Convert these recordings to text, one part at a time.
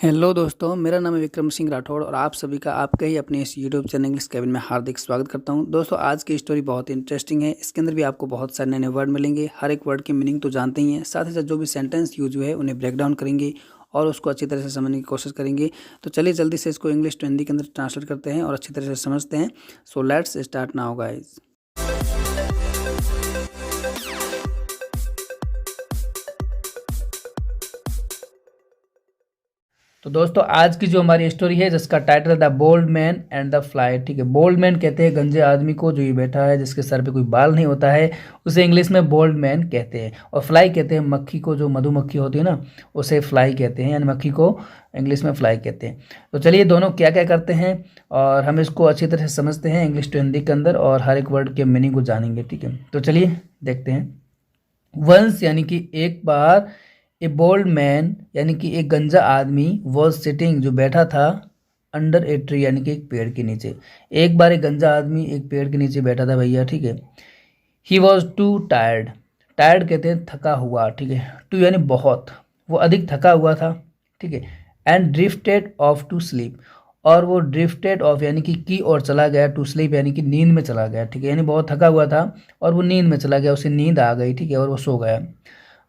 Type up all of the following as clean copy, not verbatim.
Hello दोस्तों, मेरा नाम है विक्रम सिंह राठौड़ और आप सभी का आपके ही अपने इस यूट्यूब चैनल इंग्लिश केबिन में हार्दिक स्वागत करता हूं। दोस्तों, आज की स्टोरी बहुत ही इंटरेस्टिंग है। इसके अंदर भी आपको बहुत सारे नए वर्ड मिलेंगे। हर एक वर्ड की मीनिंग तो जानते ही हैं, साथ ही साथ जो भी सेंटेंस यूज हुए उन्हें ब्रेक डाउन करेंगे और उसको अच्छी तरह से समझने की कोशिश करेंगे। तो चलिए जल्दी से इसको इंग्लिश टू हिंदी के अंदर ट्रांसलेट करते हैं और अच्छी तरह से समझते हैं। So let's start now guys. तो दोस्तों, आज की जो हमारी स्टोरी है जिसका टाइटल है the bald man and the fly. ठीक है, बोल्ड मैन कहते हैं गंजे आदमी को जो ये बैठा है जिसके सर पे कोई बाल नहीं होता है, उसे इंग्लिश में बोल्ड मैन कहते हैं। और फ्लाई कहते हैं मक्खी को, जो मधुमक्खी होती है ना, उसे फ्लाई कहते हैं, यानी मक्खी को इंग्लिश में फ्लाई कहते हैं। तो चलिए दोनों क्या क्या करते हैं और हम इसको अच्छी तरह से समझते हैं इंग्लिश टू हिंदी के अंदर और हर एक वर्ड के मीनिंग को जानेंगे। ठीक है, तो चलिए देखते हैं। वंस यानी कि एक बार, ए बोल्ड मैन यानी कि एक गंजा आदमी, वॉज सिटिंग जो बैठा था, अंडर ए ट्री यानी कि एक पेड़ के नीचे। एक बार एक गंजा आदमी एक पेड़ के नीचे बैठा था भैया। ठीक है, he was to tired. Tired कहते हैं थका हुआ। ठीक है, टू यानी बहुत, वो अधिक थका हुआ था। ठीक है, and drifted off to sleep, और वो ड्रिफ्टेड ऑफ यानी कि की और चला गया, टू स्लीप यानी कि नींद में चला गया। ठीक है, यानी बहुत थका हुआ था और वो नींद में चला गया, उसे नींद आ गई। ठीक है, और वो सो गया।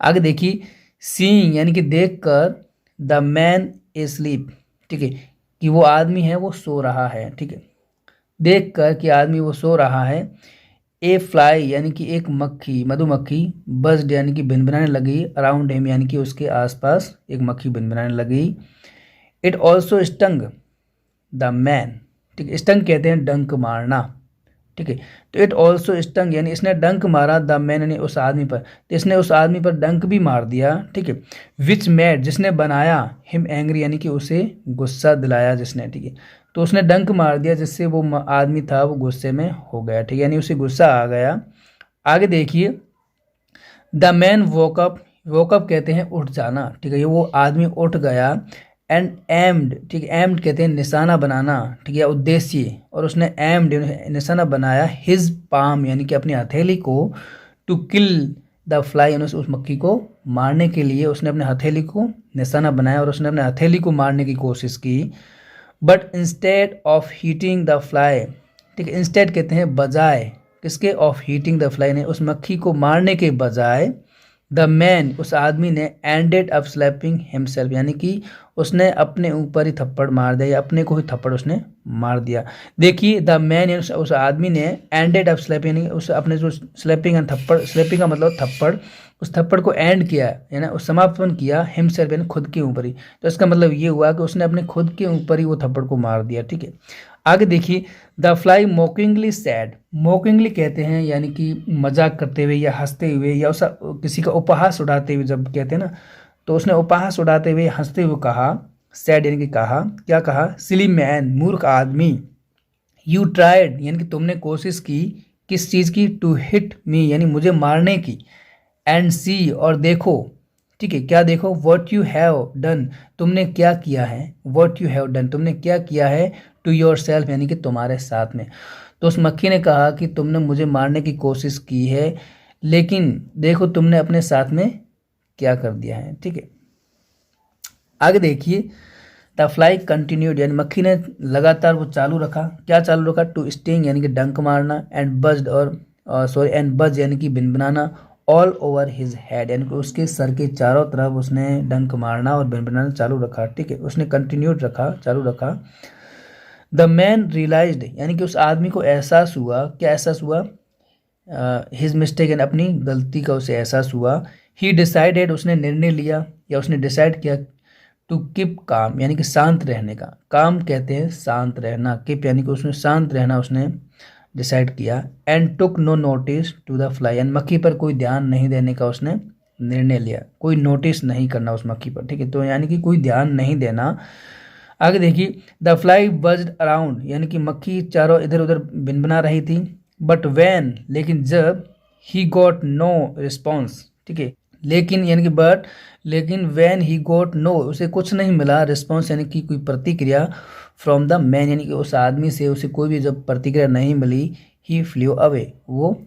आगे देखिए, सीइंग यानी कि देखकर, द मैन ए स्लीप। ठीक है, कि वो आदमी है वो सो रहा है। ठीक है, देखकर कि आदमी वो सो रहा है। ए फ्लाई यानी कि एक मक्खी, मधुमक्खी, बज्ड यानी कि भिनभिनाने लगी, अराउंड हिम यानी कि उसके आसपास एक मक्खी भिनभिनाने लगी। It also stung the man. ठीक है, स्टंग कहते हैं डंक मारना। ठीक है, तो इट ऑल्सो स्टंग यानी इसने डंक मारा, द मैन यानी उस आदमी पर, तो इसने उस आदमी पर डंक भी मार दिया। ठीक है, विच मेड जिसने बनाया, हिम एंग्री यानी कि उसे गुस्सा दिलाया जिसने। ठीक है, तो उसने डंक मार दिया जिससे वो आदमी था वो गुस्से में हो गया। ठीक है, यानी उसे गुस्सा आ गया। आगे देखिए, द मैन वोकअप। वोकअप कहते हैं उठ जाना। ठीक है, ये वो आदमी उठ गया। एंड एम्ड, ठीक है, एम्ड कहते हैं निशाना बनाना। ठीक है, उद्देश्य, और उसने एम्ड निशाना बनाया, हिज पाम यानी कि अपनी हथेली को, टू किल द फ्लाई यानी उस मक्खी को मारने के लिए उसने अपने हथेली को निशाना बनाया और उसने अपने हथेली को मारने की कोशिश की। But instead of heating the fly, ठीक है, इंस्टेड कहते हैं बजाय, किसके, ऑफ हीटिंग द फ्लाई ने उस मक्खी को मारने के बजाय, द मैन उस आदमी ने एंडेड अप स्लैपिंग हिमसेल्फ यानी कि उसने अपने ऊपर ही थप्पड़ मार दिया या अपने को ही थप्पड़ उसने मार दिया। देखिए, द मैन यानी उस आदमी ने एंडेड अप स्लैपिंग यानी उस अपने जो स्लैपिंग एंड थप्पड़, स्लैपिंग का मतलब थप्पड़, उस थप्पड़ को एंड किया यानी उस समापन किया, हिमसेल्फ यानी खुद के ऊपर ही। तो इसका मतलब ये हुआ कि उसने अपने खुद के ऊपर ही वो थप्पड़ को मार दिया। ठीक है, आगे देखिए, द फ्लाई मोकिंगली सैड। मोकिंगली कहते हैं यानी कि मजाक करते हुए या हंसते हुए या उस किसी का उपहास उड़ाते हुए जब कहते हैं ना, तो उसने उपहास उड़ाते हुए हंसते हुए कहा, सैड यानी कि कहा, क्या कहा, सिली मैन मूर्ख आदमी, यू ट्राइड यानी कि तुमने कोशिश की, किस चीज़ की, टू हिट मी यानी मुझे मारने की, एंड सी और देखो। ठीक है, क्या देखो, वॉट यू हैव डन तुमने क्या किया है, वॉट यू हैव डन तुमने क्या किया है, टू योर सेल्फ यानी कि तुम्हारे साथ में। तो उस मक्खी ने कहा कि तुमने मुझे मारने की कोशिश की है लेकिन देखो तुमने अपने साथ में क्या कर दिया है। ठीक है, आगे देखिए, द फ्लाई कंटिन्यूड यानी मक्खी ने लगातार वो चालू रखा, क्या चालू रखा, टू स्टिंग यानी कि डंक मारना, एंड बज्ड और सॉरी एंड बज यानी कि भिनभिनाना, ऑल ओवर हिज हेड यानी कि उसके सर के चारों तरफ उसने डंक मारना और भिनभिनाना चालू रखा। ठीक है, उसने कंटिन्यूड रखा, चालू रखा। द मैन रियलाइज्ड यानी कि उस आदमी को एहसास हुआ, क्या एहसास हुआ, हिज मिस्टेक यानी अपनी गलती का उसे एहसास हुआ। ही डिसाइडेड उसने निर्णय लिया या उसने डिसाइड किया, टू कीप काम यानी कि शांत रहने का, काम कहते हैं शांत रहना, कीप यानी कि उसने शांत रहना उसने डिसाइड किया। And took no notice to the fly यानी मक्खी पर कोई ध्यान नहीं देने का उसने निर्णय लिया, कोई नोटिस नहीं करना उस मक्खी पर। ठीक है, तो यानी कि कोई ध्यान नहीं देना। आगे देखिए, द फ्लाई बज्ड अराउंड यानी कि मक्खी चारों इधर उधर भिनभिना रही थी। बट वैन लेकिन जब, ही गॉट नो रिस्पॉन्स। ठीक है, लेकिन यानी कि बट लेकिन वैन ही गॉट नो उसे कुछ नहीं मिला, रिस्पॉन्स यानी कि कोई प्रतिक्रिया, फ्रॉम द मैन यानी कि उस आदमी से उसे कोई भी जब प्रतिक्रिया नहीं मिली, ही फ्ल्यू अवे वो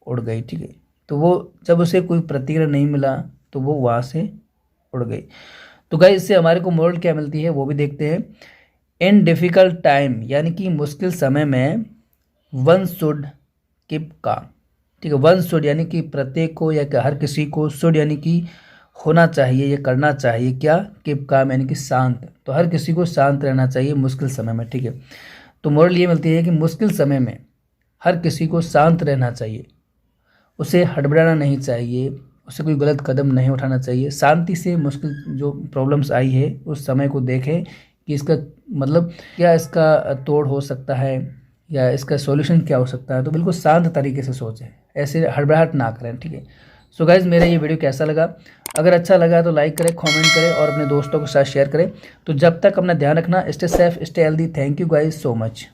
उड़ गई। ठीक है, तो वो जब उसे कोई प्रतिक्रिया नहीं मिला तो वो वहाँ से उड़ गई। तो गाइस इससे हमारे को मोरल क्या मिलती है वो भी देखते हैं। इन डिफ़िकल्ट टाइम यानी कि मुश्किल समय में वन शुड कीप काम, ठीक है। वन शुड यानी कि प्रत्येक को या हर किसी को, शुड यानी कि होना चाहिए या करना चाहिए, क्या, कीप काम यानी कि शांत। तो हर किसी को शांत रहना चाहिए मुश्किल समय में, ठीक है। तो मोरल ये मिलती है कि मुश्किल समय में हर किसी को शांत रहना चाहिए, उसे हड़बड़ाना नहीं चाहिए, उसे कोई गलत कदम नहीं उठाना चाहिए। शांति से मुश्किल जो प्रॉब्लम्स आई है उस समय को देखें कि इसका मतलब क्या, इसका तोड़ हो सकता है या इसका सॉल्यूशन क्या हो सकता है। तो बिल्कुल शांत तरीके से सोचें, ऐसे हड़बड़ाहट ना करें, ठीक है। सो गाइज मेरा ये वीडियो कैसा लगा, अगर अच्छा लगा तो लाइक करें, कमेंट करें और अपने दोस्तों के साथ शेयर करें। तो जब तक अपना ध्यान रखना, stay safe, stay healthy. Thank you guys so much.